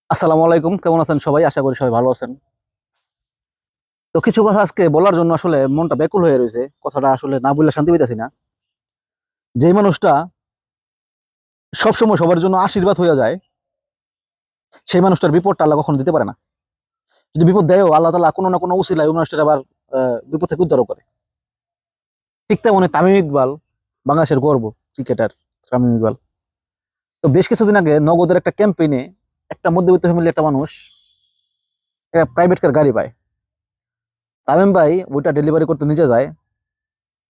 আসসালামু আলাইকুম, কেমন আছেন সবাই? আশা করি সবাই ভালো আছেন। তো কিছু কথা আজকে বলার জন্য আসলে মনটা ব্যাকুল হয়ে রয়েছে। কথাটা আসলে না বললে শান্তি পাইতেছি না। যেই মানুষটা সবসময় সবার জন্য আশীর্বাদ হয়ে যায়, সেই মানুষটার বিপদটা আল্লাহ কখনো দিতে পারে না। যদি বিপদ দেয়ও, আল্লাহ তাআলা কোনো না কোনো উসিলায় ওই মানুষটার আবার বিপদ থেকে উদ্ধার করে। ঠিক তেমনি তামিম ইকবাল, বাংলাদেশের গর্ব ক্রিকেটার তামিম ইকবাল। তো বেশ কিছুদিন আগে নগদের একটা ক্যাম্পেইনে একটা মধ্যবিত্ত ফ্যামিলির একটা মানুষ একটা প্রাইভেট কার গাড়ি পায়। তামিম ভাই ওইটা ডেলিভারি করতে নিজে যায়।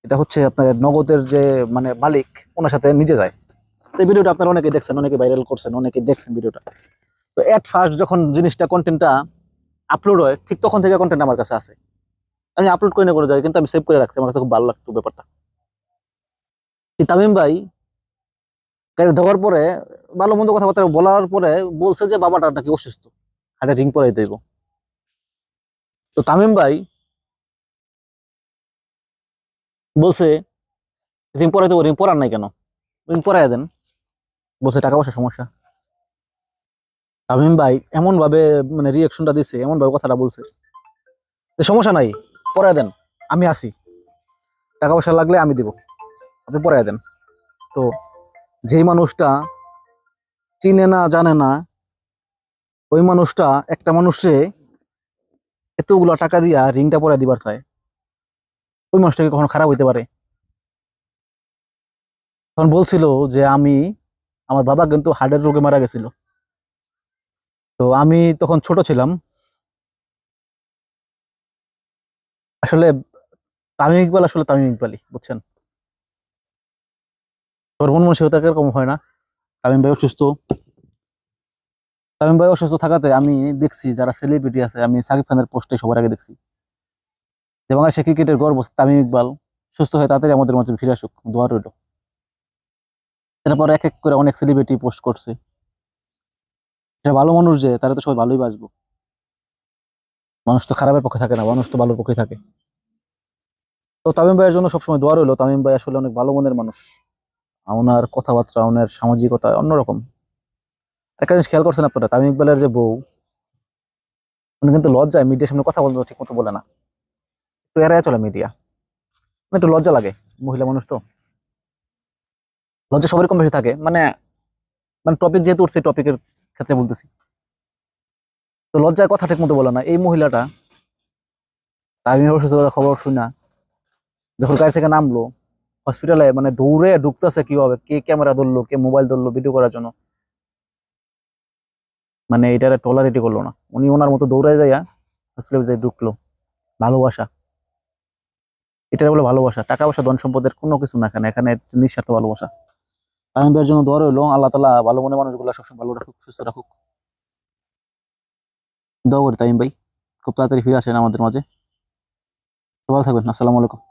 এটা হচ্ছে আপনার নগদের যে মানে মালিক, ওনার সাথে নিজে যায়। তো এই ভিডিওটা আপনারা অনেকে দেখছেন, অনেকে ভাইরাল করছেন, অনেকে দেখছেন ভিডিওটা। তো এট ফার্স্ট যখন জিনিসটা কন্টেন্টটা আপলোড হয়, ঠিক তখন থেকে কন্টেন্ট আমার কাছে আছে। আমি আপলোড করে না করে যাই, কিন্তু আমি সেভ করে রাখছি, আমার কাছে খুব ভালো লাগতো ব্যাপারটা। এই তামিম ভাই গাড়ি দেওয়ার পরে ভালো মন্দ কথাবার্তা বলার পরে বলছে যে বাবাটা নাকি অসুস্থ, হাটে রিং পরাই দেব। তো তামিম ভাই বলছে রিং পরাই দেবো। রিং পরার নাই কেন? রিং পরাই দেন। বলছে টাকা পয়সা সমস্যা। তামিম ভাই এমন ভাবে মানে রিয়াকশনটা দিছে, এমন ভাবে কথাটা বলছে যে সমস্যা নাই, পরাই দেন, আমি আছি, টাকা পয়সা লাগলে আমি দিব, আপনি পরাই দেন। তো যেই মানুষটা চিনে না জানে না, ওই মানুষটা একটা মানুষে এতগুলা টাকা দিয়া রিংটা পরাই দিবার চায়, ওই মানুষটাকে কখনো খারাপ হইতে পারে? তখন বলছিল যে আমার বাবা কিন্তু হার্টের রোগে মারা গেছিল। তো আমি তখন ছোট ছিলাম। আসলে তামিম ইকবাল আসলে তামিম ইকবালই, বুঝছেন? তোর মন মানসিকতা এরকম হয় না। তামিম ভাই অসুস্থ। তামিম ভাই অসুস্থ থাকাতে আমি দেখছি যারা সেলিব্রিটি আছে, আমি সাকিব খানের পোস্টে সবার আগে দেখছি যে বাংলাদেশের ক্রিকেটের গর্ব তামিম ইকবাল সুস্থ হয়ে তাড়াতাড়ি আমাদের মাঝে ফিরে আসুক, দোয়া রইল। এরপর এক এক করে অনেক সেলিব্রিটি পোস্ট করছে। এটা ভালো মানুষ, যে তারা তো সবাই ভালোই বাসবো। মানুষ তো খারাপের পক্ষে থাকে না, মানুষ তো ভালোর পক্ষে থাকে। তো তামিম ভাইয়ের জন্য সবসময় দোয়া রইলো। তামিম ভাই আসলে অনেক ভালো মনের মানুষ। ওনার কথাবার্তা, ওনার সামাজিকতা অন্যরকম। একটা জিনিস খেয়াল করছেন আপনারা, তামিম ইকবালের যে বউ, উনি কিন্তু লজ্জায় মিডিয়ার সামনে কথা বলতে ঠিক মতো বলে না, একটু এড়ায় চলে মিডিয়া। একটু লজ্জা লাগে, মহিলা মানুষ তো। লজ্জা সবারই কম বেশি থাকে, মানে মানে টপিক যেহেতু উঠছে, টপিকের ক্ষেত্রে বলতেছি। তো লজ্জায় কথা ঠিক মতো বলে না এই মহিলাটা। তামিমের অসুস্থতার খবর শুনা যখন গাড়ি থেকে নামলো, হসপিটালে মানে দৌড়ে ঢুকতেছে, কিভাবে কে ক্যামেরা ধরলো, কে মোবাইল ধরলো ভিডিও করার জন্য, মানে এটা টলারেটি করলো না। উনি ওনার মতো দৌড়ায় যাইয়া হসপিটালে ঢুকলো। ভালোবাসা, এটা বলে ভালোবাসা। টাকা পয়সা ধন সম্পদের কোনো কিছু না, এখানে এখানে নিঃস্বার্থ ভালোবাসা। তামিম ভাইয়ের জন্য দোয়া রইলো, আল্লাহ তাআলা ভালো মনের মানুষগুলো সবসময় ভালো রাখুক, সুস্থ রাখুক। দোয়া করি তামিম ভাই খুব তাড়াতাড়ি ফিরে আসেন আমাদের মাঝে। ভালো থাকবেন। আসসালামু আলাইকুম।